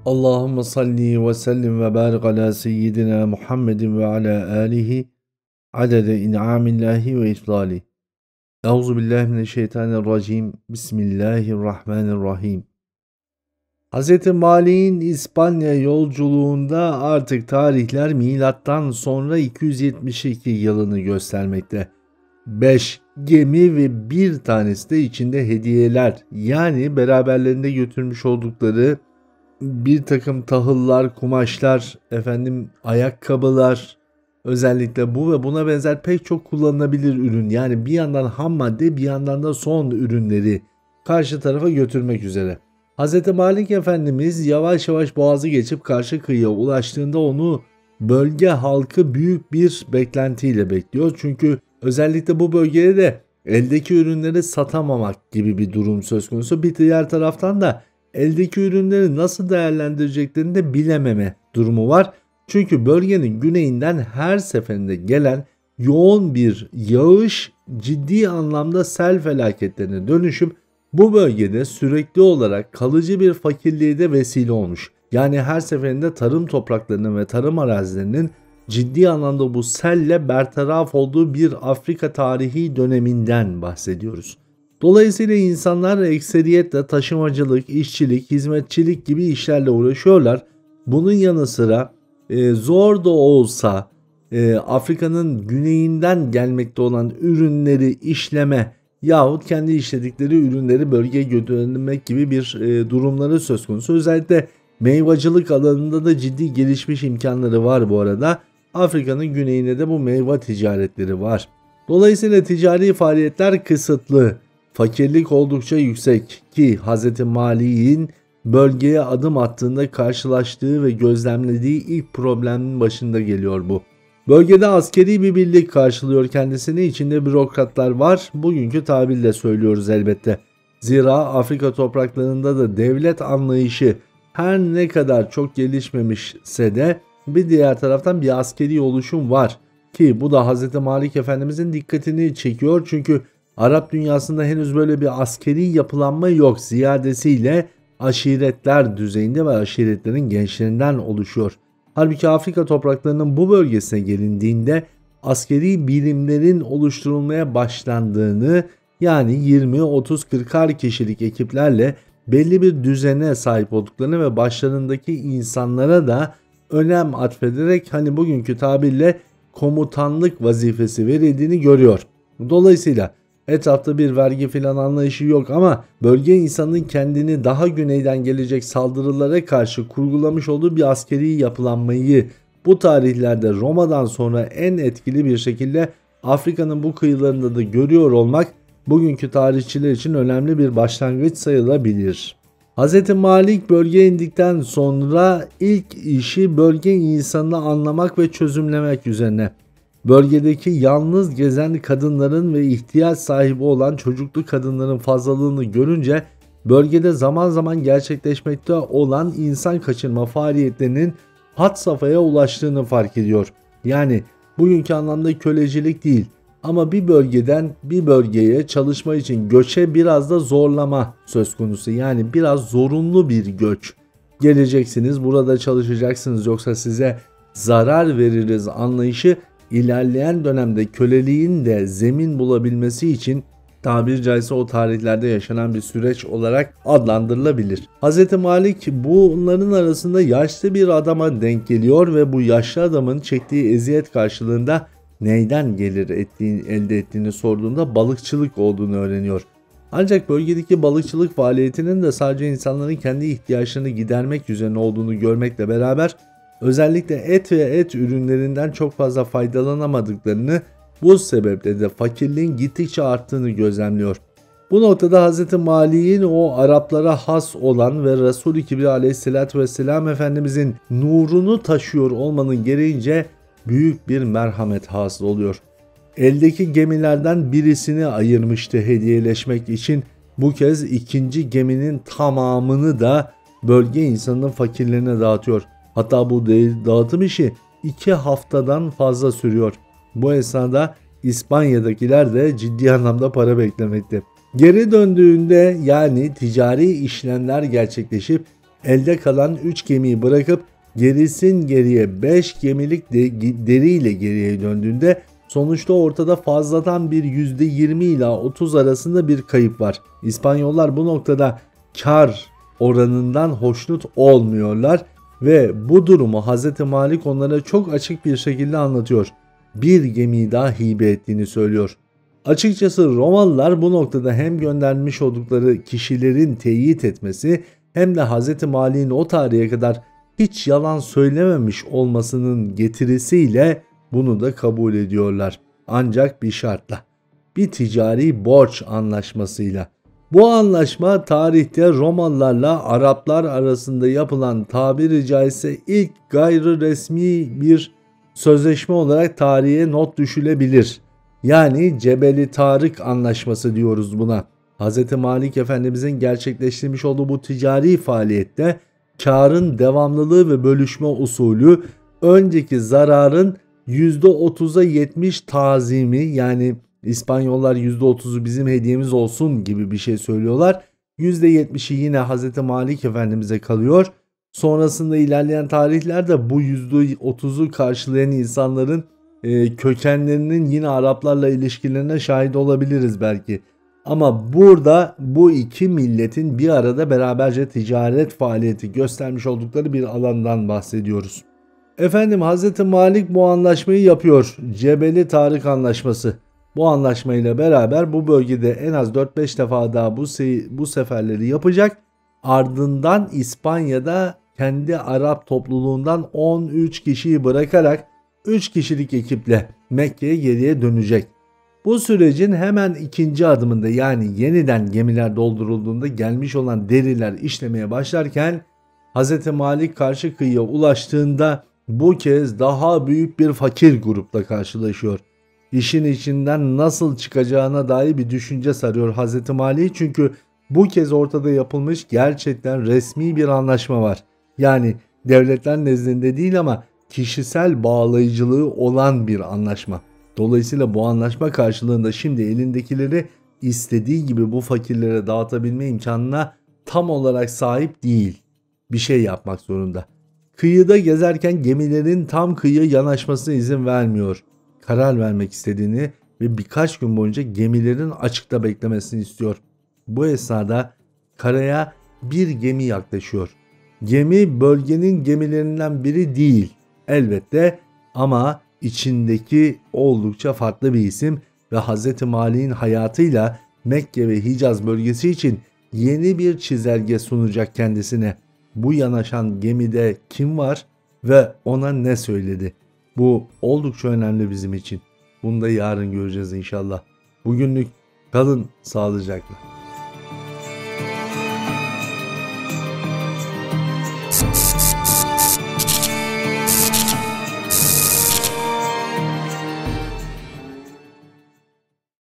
Allahümme salli ve sellim ve barik ala seyyidina Muhammedin ve ala alihi adede in'amillahi ve iflali. Euzubillahimineşşeytanirracim. Bismillahirrahmanirrahim. Hz. Malik'in İspanya yolculuğunda artık tarihler milattan sonra 272 yılını göstermekte. 5 gemi ve bir tanesi de içinde hediyeler, yani beraberlerinde götürmüş oldukları bir takım tahıllar, kumaşlar, ayakkabılar, özellikle bu ve buna benzer pek çok kullanılabilir ürün, yani bir yandan ham madde, bir yandan da son ürünleri karşı tarafa götürmek üzere. Hz. Malik Efendimiz yavaş yavaş boğazı geçip karşı kıyıya ulaştığında onu bölge halkı büyük bir beklentiyle bekliyor. Çünkü özellikle bu bölgede de eldeki ürünleri satamamak gibi bir durum söz konusu. Bir diğer taraftan da eldeki ürünleri nasıl değerlendireceklerini de bilememe durumu var. Çünkü bölgenin güneyinden her seferinde gelen yoğun bir yağış ciddi anlamda sel felaketlerine dönüşüp bu bölgede sürekli olarak kalıcı bir fakirliğe de vesile olmuş. Yani her seferinde tarım topraklarının ve tarım arazilerinin ciddi anlamda bu selle bertaraf olduğu bir Afrika tarihi döneminden bahsediyoruz. Dolayısıyla insanlar ekseriyetle taşımacılık, işçilik, hizmetçilik gibi işlerle uğraşıyorlar. Bunun yanı sıra zor da olsa Afrika'nın güneyinden gelmekte olan ürünleri işleme yahut kendi işledikleri ürünleri bölgeye götürmek gibi bir durumları söz konusu. Özellikle meyvacılık alanında da ciddi gelişmiş imkanları var bu arada. Afrika'nın güneyinde de bu meyve ticaretleri var. Dolayısıyla ticari faaliyetler kısıtlı. Fakirlik oldukça yüksek ki Hz. Malik'in bölgeye adım attığında karşılaştığı ve gözlemlediği ilk problemin başında geliyor bu. Bölgede askeri bir birlik karşılıyor kendisini, içinde bürokratlar var, bugünkü tabirle söylüyoruz elbette. Zira Afrika topraklarında da devlet anlayışı her ne kadar çok gelişmemişse de bir diğer taraftan bir askeri oluşum var. Ki bu da Hz. Malik Efendimizin dikkatini çekiyor, çünkü Arap dünyasında henüz böyle bir askeri yapılanma yok. Ziyadesiyle aşiretler düzeyinde ve aşiretlerin gençlerinden oluşuyor. Halbuki Afrika topraklarının bu bölgesine gelindiğinde askeri birimlerin oluşturulmaya başlandığını, yani 20, 30, 40'ar kişilik ekiplerle belli bir düzene sahip olduklarını ve başlarındaki insanlara da önem atfederek bugünkü tabirle komutanlık vazifesi verildiğini görüyor. Dolayısıyla etrafta bir vergi filan anlayışı yok ama bölge insanının kendini daha güneyden gelecek saldırılara karşı kurgulamış olduğu bir askeri yapılanmayı bu tarihlerde Roma'dan sonra en etkili bir şekilde Afrika'nın bu kıyılarında da görüyor olmak bugünkü tarihçiler için önemli bir başlangıç sayılabilir. Hz. Malik bölgeye indikten sonra ilk işi bölge insanını anlamak ve çözümlemek üzerine. Bölgedeki yalnız gezen kadınların ve ihtiyaç sahibi olan çocuklu kadınların fazlalığını görünce bölgede zaman zaman gerçekleşmekte olan insan kaçırma faaliyetlerinin had safhaya ulaştığını fark ediyor. Yani bugünkü anlamda kölecilik değil ama bir bölgeden bir bölgeye çalışma için göçe biraz da zorlama söz konusu. Yani biraz zorunlu bir göç. Geleceksiniz, burada çalışacaksınız, yoksa size zarar veririz anlayışı İlerleyen dönemde köleliğin de zemin bulabilmesi için tabiri caizse o tarihlerde yaşanan bir süreç olarak adlandırılabilir. Hz. Malik bunların arasında yaşlı bir adama denk geliyor ve bu yaşlı adamın çektiği eziyet karşılığında neyden gelir elde ettiğini sorduğunda balıkçılık olduğunu öğreniyor. Ancak bölgedeki balıkçılık faaliyetinin de sadece insanların kendi ihtiyaçlarını gidermek üzerine olduğunu görmekle beraber özellikle et ve et ürünlerinden çok fazla faydalanamadıklarını, bu sebeple de fakirliğin gittikçe arttığını gözlemliyor. Bu noktada Hz. Malik'in o Araplara has olan ve Resul-i Kibri aleyhissalatü vesselam Efendimizin nurunu taşıyor olmanın gereğince büyük bir merhamet hasıl oluyor. Eldeki gemilerden birisini ayırmıştı hediyeleşmek için, bu kez ikinci geminin tamamını da bölge insanının fakirlerine dağıtıyor. Hatta bu dağıtım işi 2 haftadan fazla sürüyor. Bu esnada İspanya'dakiler de ciddi anlamda para beklemekte. Geri döndüğünde, yani ticari işlemler gerçekleşip Elde kalan 3 gemiyi bırakıp gerisin geriye 5 gemilik deriyle geriye döndüğünde sonuçta ortada fazladan bir %20 ila 30 arasında bir kayıp var. İspanyollar bu noktada kar oranından hoşnut olmuyorlar ve bu durumu Hz. Malik onlara çok açık bir şekilde anlatıyor. Bir gemiyi daha hibe ettiğini söylüyor. Açıkçası Romalılar bu noktada hem göndermiş oldukları kişilerin teyit etmesi hem de Hz. Malik'in o tarihe kadar hiç yalan söylememiş olmasının getirisiyle bunu da kabul ediyorlar. Ancak bir şartla, bir ticari borç anlaşmasıyla. Bu anlaşma tarihte Romalılarla Araplar arasında yapılan tabiri caizse ilk gayri resmi bir sözleşme olarak tarihe not düşülebilir. Yani Cebeli Tarık Anlaşması diyoruz buna. Hz. Malik Efendimizin gerçekleştirmiş olduğu bu ticari faaliyette karın devamlılığı ve bölüşme usulü önceki zararın %30'a 70 tazimi, yani İspanyollar %30'u bizim hediyemiz olsun gibi bir şey söylüyorlar. %70'i yine Hz. Malik Efendimiz'e kalıyor. Sonrasında ilerleyen tarihlerde bu %30'u karşılayan insanların kökenlerinin yine Araplarla ilişkilerine şahit olabiliriz belki. Ama burada bu iki milletin bir arada beraberce ticaret faaliyeti göstermiş oldukları bir alandan bahsediyoruz. Efendim Hz. Malik bu anlaşmayı yapıyor. Cebeli Tarık Anlaşması. Bu anlaşmayla beraber bu bölgede en az 4-5 defa daha bu seferleri yapacak. Ardından İspanya'da kendi Arap topluluğundan 13 kişiyi bırakarak 3 kişilik ekiple Mekke'ye geriye dönecek. Bu sürecin hemen ikinci adımında, yani yeniden gemiler doldurulduğunda gelmiş olan deriler işlemeye başlarken Hz. Malik karşı kıyıya ulaştığında bu kez daha büyük bir fakir grupla karşılaşıyor. İşin içinden nasıl çıkacağına dair bir düşünce sarıyor Hz. Malik, çünkü bu kez ortada yapılmış gerçekten resmi bir anlaşma var. Yani devletler nezdinde değil ama kişisel bağlayıcılığı olan bir anlaşma. Dolayısıyla bu anlaşma karşılığında şimdi elindekileri istediği gibi bu fakirlere dağıtabilme imkanına tam olarak sahip değil. Bir şey yapmak zorunda. Kıyıda gezerken gemilerin tam kıyıya yanaşmasına izin vermiyor. Karar vermek istediğini ve birkaç gün boyunca gemilerin açıkta beklemesini istiyor. Bu esnada karaya bir gemi yaklaşıyor. Gemi bölgenin gemilerinden biri değil elbette, ama içindeki oldukça farklı bir isim ve Hz. Malik'in hayatıyla Mekke ve Hicaz bölgesi için yeni bir çizelge sunacak kendisine. Bu yanaşan gemide kim var ve ona ne söyledi? Bu oldukça önemli bizim için. Bunu da yarın göreceğiz inşallah. Bugünlük kalın sağlıcakla.